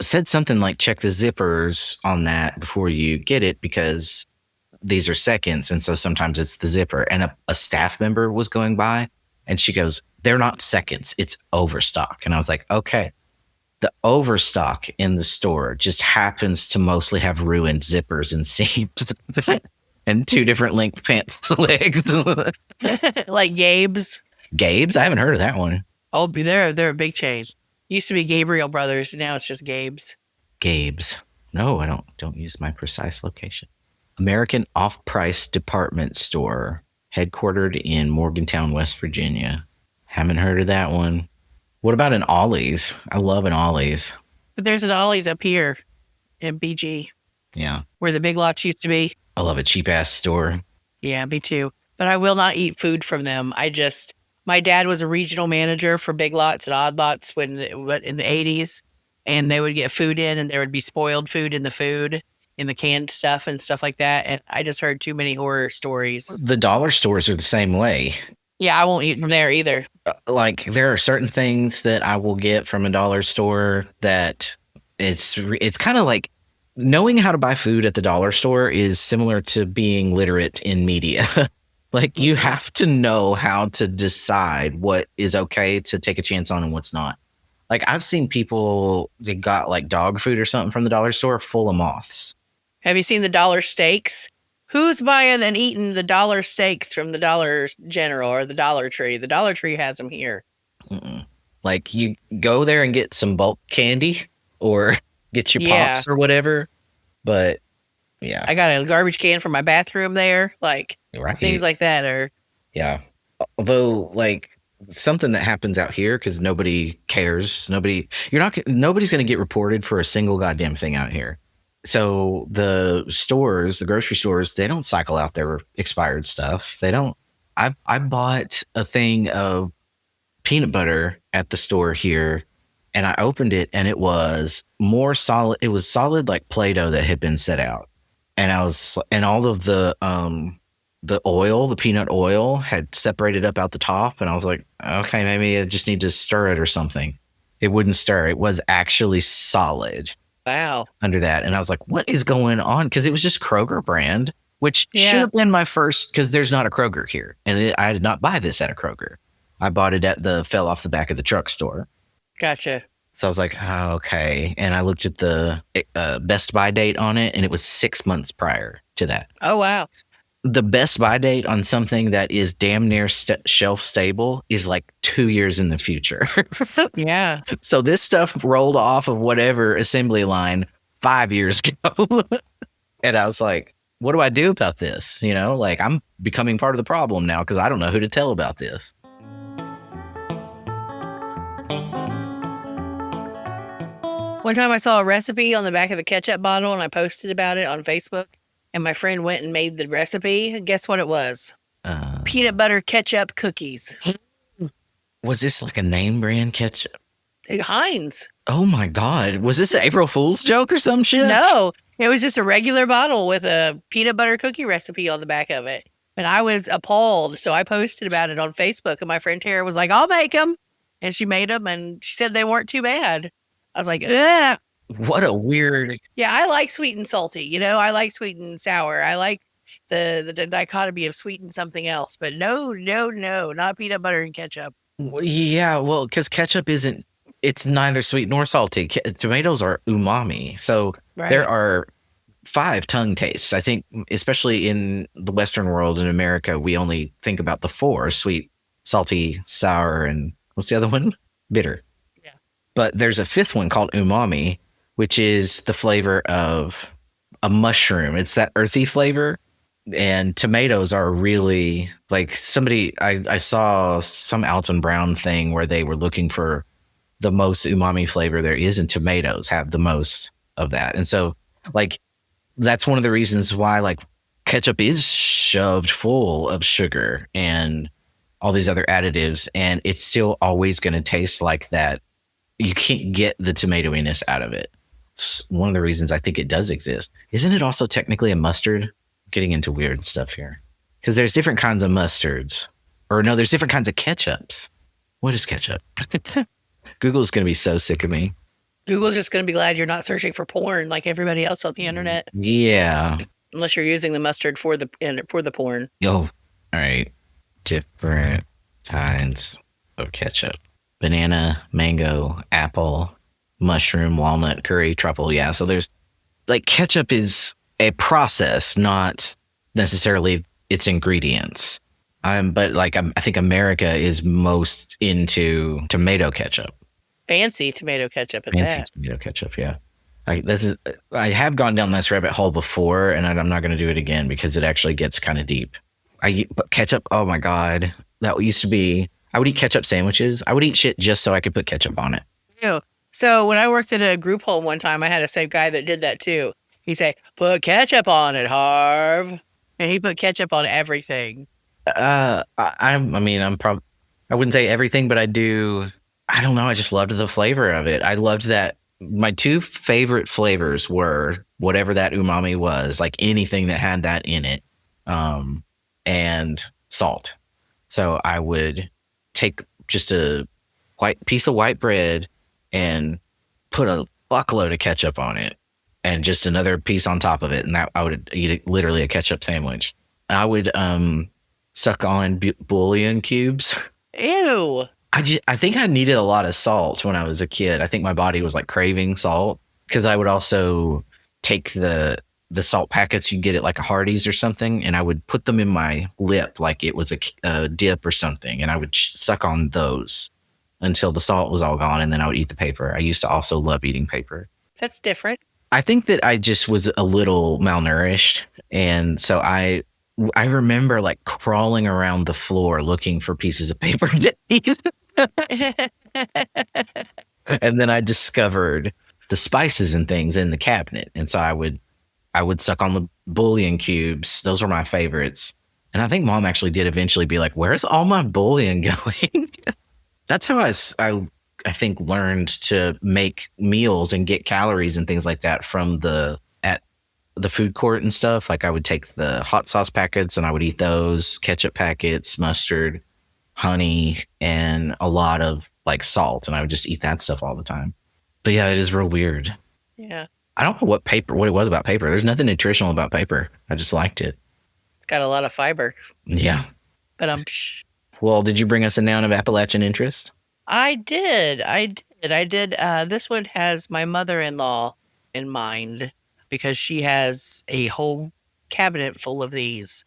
said something like, check the zippers on that before you get it, because these are seconds. And so sometimes it's the zipper. And a staff member was going by, and she goes, they're not seconds, it's overstock. And I was like, okay. The overstock in the store just happens to mostly have ruined zippers and seams and two different length pants legs. Like Gabe's. Gabe's? I haven't heard of that one. Oh, they're a big chain. Used to be Gabriel Brothers. Now it's just Gabe's. Gabe's. No, I don't use my precise location. American Off-Price Department Store, headquartered in Morgantown, West Virginia. Haven't heard of that one. What about an Ollie's? I love an Ollie's. But there's an Ollie's up here in BG. Yeah. Where the Big Lots used to be. I love a cheap ass store. Yeah, me too. But I will not eat food from them. My dad was a regional manager for Big Lots and Odd Lots in the 80s. And they would get food in, and there would be spoiled food in the canned stuff and stuff like that. And I just heard too many horror stories. The dollar stores are the same way. Yeah, I won't eat from there either. Like there are certain things that I will get from a dollar store that it's kind of like knowing how to buy food at the dollar store is similar to being literate in media. Like you have to know how to decide what is okay to take a chance on and what's not. Like I've seen people that got like dog food or something from the dollar store full of moths. Have you seen the dollar steaks? Who's buying and eating the dollar steaks from the Dollar General or the Dollar Tree? The Dollar Tree has them here. Mm-mm. Like you go there and get some bulk candy or get your pops or whatever. But yeah, I got a garbage can for my bathroom there. Like things like that are. Yeah. Although like something that happens out here because nobody cares. Nobody's going to get reported for a single goddamn thing out here. So the grocery stores, they don't cycle out their expired stuff. They don't. I bought a thing of peanut butter at the store here, and I opened it, and it was more solid. It was solid like Play-Doh that had been set out, and all of the oil, the peanut oil, had separated up out the top, and I was like, okay, maybe I just need to stir it or something. It wouldn't stir. It was actually solid. Wow. Under that, and I was like, what is going on? Because it was just Kroger brand, which should have been my first, because there's not a Kroger here, and I did not buy this at a Kroger. I bought it at the fell off the back of the truck store. Gotcha. So I was like, oh, okay. And I looked at the Best Buy date on it, and it was 6 months prior to that. Oh, wow. The Best Buy date on something that is damn near shelf stable is like 2 years in the future. Yeah. So this stuff rolled off of whatever assembly line 5 years ago. And I was like, what do I do about this? Like, I'm becoming part of the problem now because I don't know who to tell about this. One time I saw a recipe on the back of a ketchup bottle, and I posted about it on Facebook. And my friend went and made the recipe. Guess what it was? Peanut butter ketchup cookies. Was this like a name brand ketchup? Heinz. Oh my God. Was this an April Fool's joke or some shit? No, it was just a regular bottle with a peanut butter cookie recipe on the back of it. And I was appalled. So I posted about it on Facebook, and my friend Tara was like, I'll make them. And she made them, and she said they weren't too bad. I was like, ugh. What a weird. Yeah, I like sweet and salty. I like sweet and sour. I like the dichotomy of sweet and something else. But no, not peanut butter and ketchup. Yeah, well, because ketchup it's neither sweet nor salty. Tomatoes are umami. So There are 5 tongue tastes. I think, especially in the Western world, in America, we only think about the 4: sweet, salty, sour, and what's the other one? Bitter. Yeah. But there's a 5th one called umami, which is the flavor of a mushroom. It's that earthy flavor. And tomatoes are really like I saw some Alton Brown thing where they were looking for the most umami flavor there is, and tomatoes have the most of that. And so like, that's one of the reasons why like ketchup is shoved full of sugar and all these other additives, and it's still always going to taste like that. You can't get the tomatoiness out of it. It's one of the reasons I think it does exist. Isn't it also technically a mustard? Getting into weird stuff here, because there's different kinds of mustards, or no, there's different kinds of ketchups. What is ketchup? Google's going to be so sick of me. Google's just going to be glad you're not searching for porn like everybody else on the internet. Yeah. Unless you're using the mustard for the porn. Oh, all right. Different kinds of ketchup: banana, mango, apple, mushroom, walnut, curry, truffle. Yeah. So there's like, ketchup is a process, not necessarily its ingredients. But I think America is most into tomato ketchup. Fancy tomato ketchup. Tomato ketchup, yeah. I have gone down this rabbit hole before, and I'm not going to do it again because it actually gets kind of deep. But ketchup, oh my God, that used to be. I would eat ketchup sandwiches. I would eat shit just so I could put ketchup on it. Ew. So when I worked at a group home one time, I had a same guy that did that too. He'd say, "Put ketchup on it, Harv," and he put ketchup on everything. I wouldn't say everything, but I do. I don't know. I just loved the flavor of it. I loved that. My 2 favorite flavors were whatever that umami was, like anything that had that in it, and salt. So I would take just a piece of white bread and put a buckload of ketchup on it, and just another piece on top of it, and that I would eat literally a ketchup sandwich. I would suck on bouillon cubes. Ew. I think I needed a lot of salt when I was a kid. I think my body was like craving salt, because I would also take the salt packets you get at like a Hardee's or something, and I would put them in my lip like it was a dip or something, and I would suck on those until the salt was all gone, and then I would eat the paper. I used to also love eating paper. That's different. I think that I just was a little malnourished, and so I I remember like crawling around the floor looking for pieces of paper to eat. And then I discovered the spices and things in the cabinet. And so I would suck on the bouillon cubes. Those were my favorites. And I think Mom actually did eventually be like, where's all my bouillon going? That's how I think learned to make meals and get calories and things like that from at the food court and stuff. Like I would take the hot sauce packets and I would eat those, ketchup packets, mustard, honey, and a lot of like salt. And I would just eat that stuff all the time. But yeah, it is real weird. Yeah. I don't know what it was about paper. There's nothing nutritional about paper. I just liked it. It's got a lot of fiber. Yeah. But Well, did you bring us a noun of Appalachian interest? I did. This one has my mother-in-law in mind because she has a whole cabinet full of these.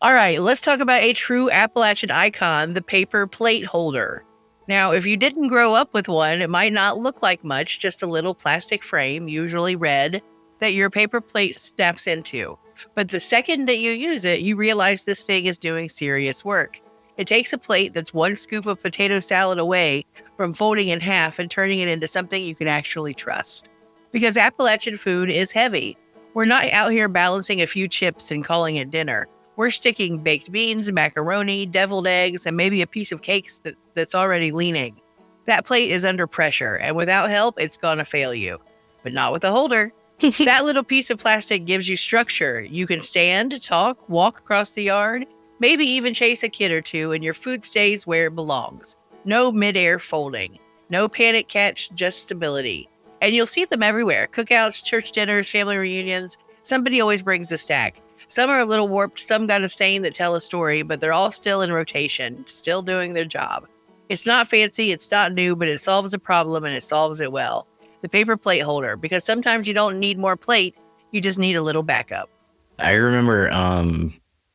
All right, let's talk about a true Appalachian icon, the paper plate holder. Now, if you didn't grow up with one, it might not look like much, just a little plastic frame, usually red, that your paper plate snaps into. But the second that you use it, you realize this thing is doing serious work. It takes a plate that's one scoop of potato salad away from folding in half and turning it into something you can actually trust. Because Appalachian food is heavy. We're not out here balancing a few chips and calling it dinner. We're sticking baked beans, macaroni, deviled eggs, and maybe a piece of cake that's already leaning. That plate is under pressure, and without help, it's gonna fail you. But not with a holder. That little piece of plastic gives you structure. You can stand, talk, walk across the yard, maybe even chase a kid or two, and your food stays where it belongs. No midair folding. No panic catch, just stability. And you'll see them everywhere. Cookouts, church dinners, family reunions. Somebody always brings a stack. Some are a little warped, some got a stain that tell a story, but they're all still in rotation, still doing their job. It's not fancy, it's not new, but it solves a problem and it solves it well. The paper plate holder, because sometimes you don't need more plate, you just need a little backup. I remember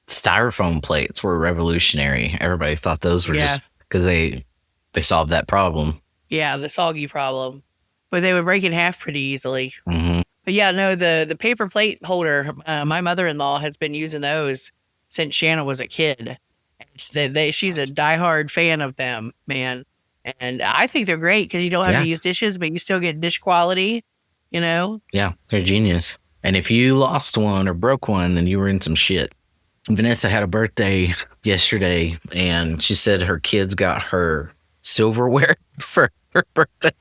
styrofoam plates were revolutionary. Everybody thought those were just because they solved that problem. Yeah, the soggy problem. But they would break in half pretty easily. Mm-hmm. But yeah, no, the paper plate holder, my mother-in-law has been using those since Shanna was a kid. She's a diehard fan of them, man. And I think they're great because you don't have to use dishes, but you still get dish quality, you know? Yeah, they're genius. And if you lost one or broke one, then you were in some shit. Vanessa had a birthday yesterday, and she said her kids got her silverware for her birthday.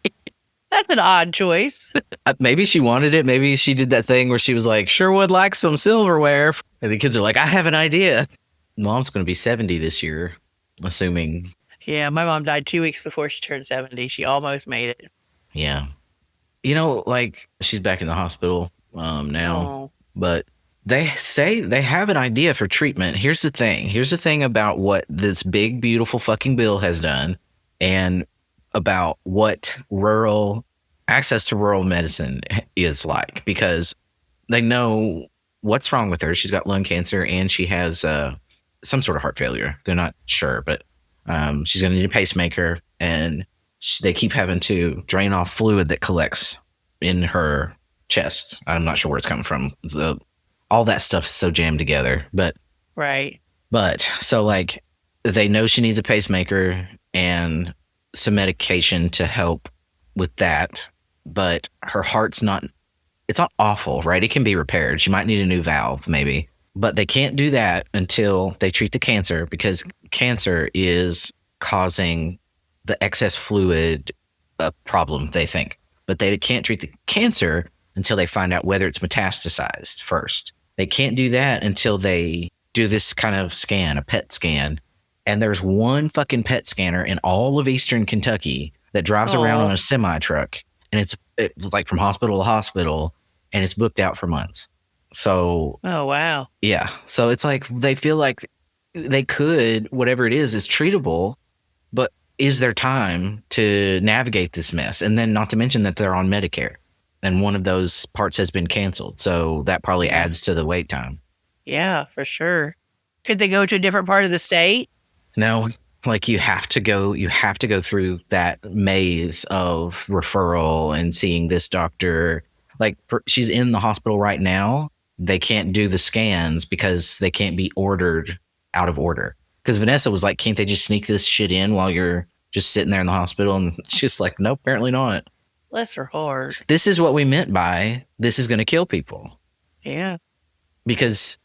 That's an odd choice. Maybe she wanted it. Maybe she did that thing where she was like, sure would like some silverware. And the kids are like, I have an idea. Mom's going to be 70 this year, assuming. Yeah, my mom died 2 weeks before she turned 70. She almost made it. Yeah. You know, like she's back in the hospital now, but they say they have an idea for treatment. Here's the thing about what this big, beautiful fucking bill has done and about what access to rural medicine is like, because they know what's wrong with her. She's got lung cancer and she has some sort of heart failure. They're not sure, but she's going to need a pacemaker, and they keep having to drain off fluid that collects in her chest. I'm not sure where it's coming from. All that stuff is so jammed together, but right. But so like they know she needs a pacemaker and some medication to help with that, but her heart's it's not awful, right? It can be repaired. She might need a new valve maybe, but they can't do that until they treat the cancer, because cancer is causing the excess fluid problem, they think. But they can't treat the cancer until they find out whether it's metastasized first. They can't do that until they do this kind of scan, a PET scan. And there's one fucking PET scanner in all of Eastern Kentucky that drives around on a semi truck, and it's like from hospital to hospital, and it's booked out for months. So, oh wow, yeah. So it's like they feel like they could, whatever it is treatable, but is there time to navigate this mess? And then not to mention that they're on Medicare, and one of those parts has been canceled, so that probably adds to the wait time. Yeah, for sure. Could they go to a different part of the state? No, like you have to go through that maze of referral and seeing this doctor. Like she's in the hospital right now, they can't do the scans because they can't be ordered out of order. Because Vanessa was like, can't they just sneak this shit in while you're just sitting there in the hospital? And she's like, nope, apparently not. Bless her heart. This is what we meant by this is going to kill people. Yeah. Because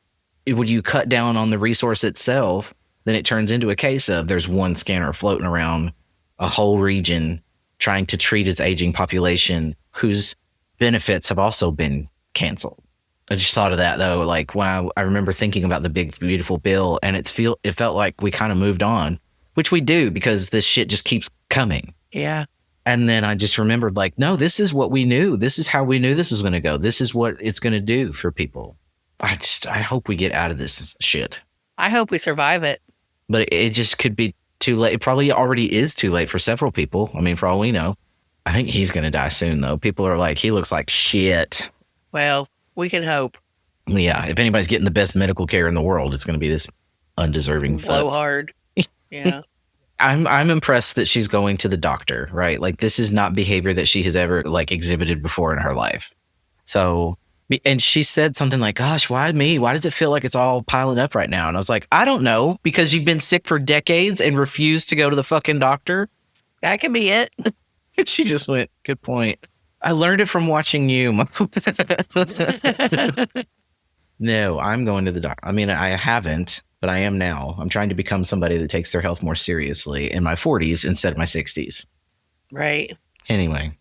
when you cut down on the resource itself, then it turns into a case of there's one scanner floating around a whole region trying to treat its aging population whose benefits have also been canceled. I just thought of that though, like when I remember thinking about the big beautiful bill, and it felt like we kind of moved on, which we do because this shit just keeps coming. Yeah. And then I just remembered, like, no, this is what we knew. This is how we knew this was going to go. This is what it's going to do for people. I hope we get out of this shit. I hope we survive it. But it just could be too late. It probably already is too late for several people. I mean, for all we know. I think he's going to die soon, though. People are like, he looks like shit. Well, we can hope. Yeah, if anybody's getting the best medical care in the world, it's going to be this undeserving Blow hard. Yeah. I'm impressed that she's going to the doctor, right? Like, this is not behavior that she has ever like exhibited before in her life. So, and she said something like, gosh, why me? Why does it feel like it's all piling up right now? And I was like, I don't know, because you've been sick for decades and refused to go to the fucking doctor. That could be it. And she just went, good point. I learned it from watching you. No, I'm going to the doctor. I mean, I haven't, but I am now. I'm trying to become somebody that takes their health more seriously in my 40s instead of my 60s. Right. Anyway,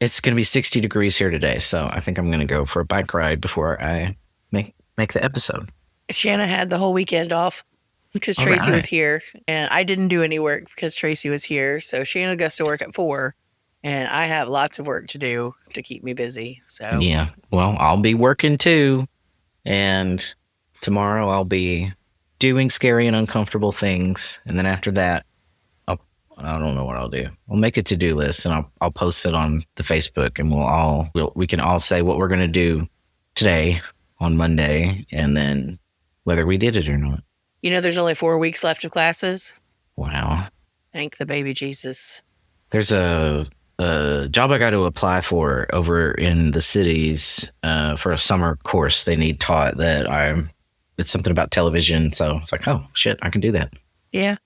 it's going to be 60 degrees here today, so I think I'm going to go for a bike ride before I make the episode. Shanna had the whole weekend off because Tracy was here, and I didn't do any work because Tracy was here. So Shanna goes to work at 4, and I have lots of work to do to keep me busy. So yeah, well, I'll be working too, and tomorrow I'll be doing scary and uncomfortable things, and then after that, I don't know what I'll do. I'll make a to-do list and I'll post it on the Facebook, and we can all say what we're going to do today on Monday, and then whether we did it or not. You know, there's only 4 weeks left of classes. Wow. Thank the baby Jesus. There's a job I got to apply for over in the cities for a summer course they need taught it's something about television. So it's like, oh shit, I can do that. Yeah.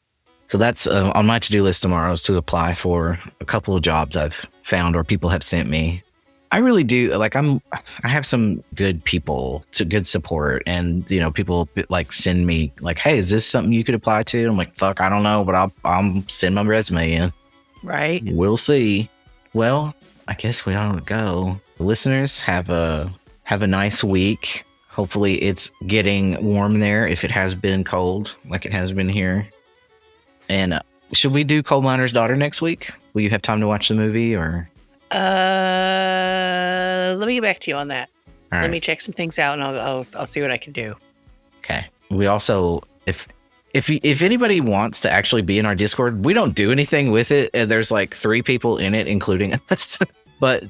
So that's on my to-do list tomorrow, is to apply for a couple of jobs I've found or people have sent me. I really do. Like I have some good people, good support, and people like send me like, hey, is this something you could apply to? I'm like, fuck, I don't know, but I'll send my resume in. Right. We'll see. Well, I guess we ought to go. The listeners have a nice week. Hopefully it's getting warm there if it has been cold like it has been here. And should we do Coal Miner's Daughter next week? Will you have time to watch the movie, or? Let me get back to you on that. All right. Let me check some things out, and I'll see what I can do. Okay. We also, if anybody wants to actually be in our Discord, we don't do anything with it. And there's like 3 people in it, including us. But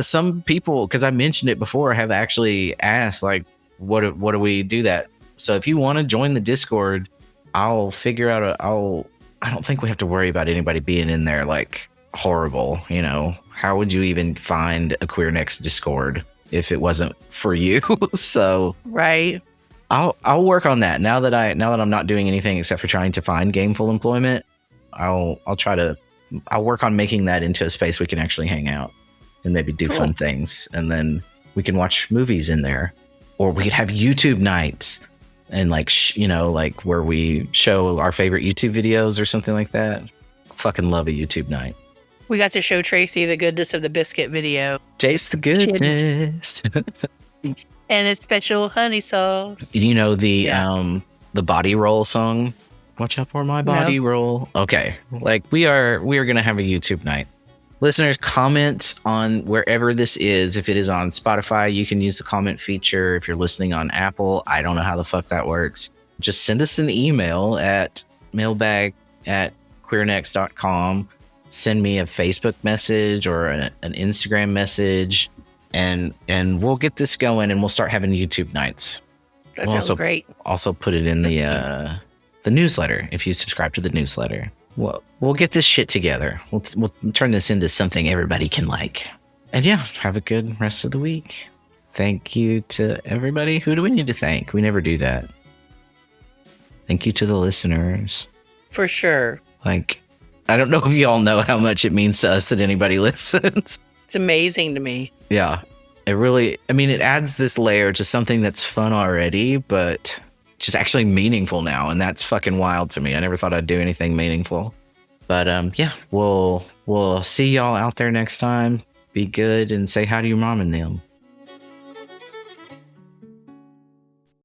some people, because I mentioned it before, have actually asked like, what do we do that? So if you want to join the Discord, I'll figure out I don't think we have to worry about anybody being in there like horrible. How would you even find a Queer Next Discord if it wasn't for you? So right. I'll work on that now that I'm not doing anything except for trying to find gainful employment. I'll work on making that into a space we can actually hang out and maybe do fun things, and then we can watch movies in there, or we could have YouTube nights. And like, like where we show our favorite YouTube videos or something like that. Fucking love a YouTube night. We got to show Tracy the goodness of the biscuit video. Taste the goodness. And it's special honey sauce. The body roll song? Watch out for my body roll. Okay. Like we are going to have a YouTube night. Listeners, comment on wherever this is. If it is on Spotify, you can use the comment feature. If you're listening on Apple, I don't know how the fuck that works. Just send us an email at mailbag@queernext.com. Send me a Facebook message or an Instagram message, and we'll get this going, and we'll start having YouTube nights. That sounds great. Also put it in the newsletter if you subscribe to the newsletter. Well, we'll get this shit together. We'll turn this into something everybody can like. And yeah, have a good rest of the week. thank you to everybody. Who do we need to thank? We never do that. Thank you to the listeners. For sure. Like, I don't know if y'all know how much it means to us that anybody listens. It's amazing to me. Yeah. It really, I mean, it adds this layer to something that's fun already, but just actually meaningful now. And that's fucking wild to me. I never thought I'd do anything meaningful. But yeah, we'll see y'all out there next time. Be good and say hi to your mom and them.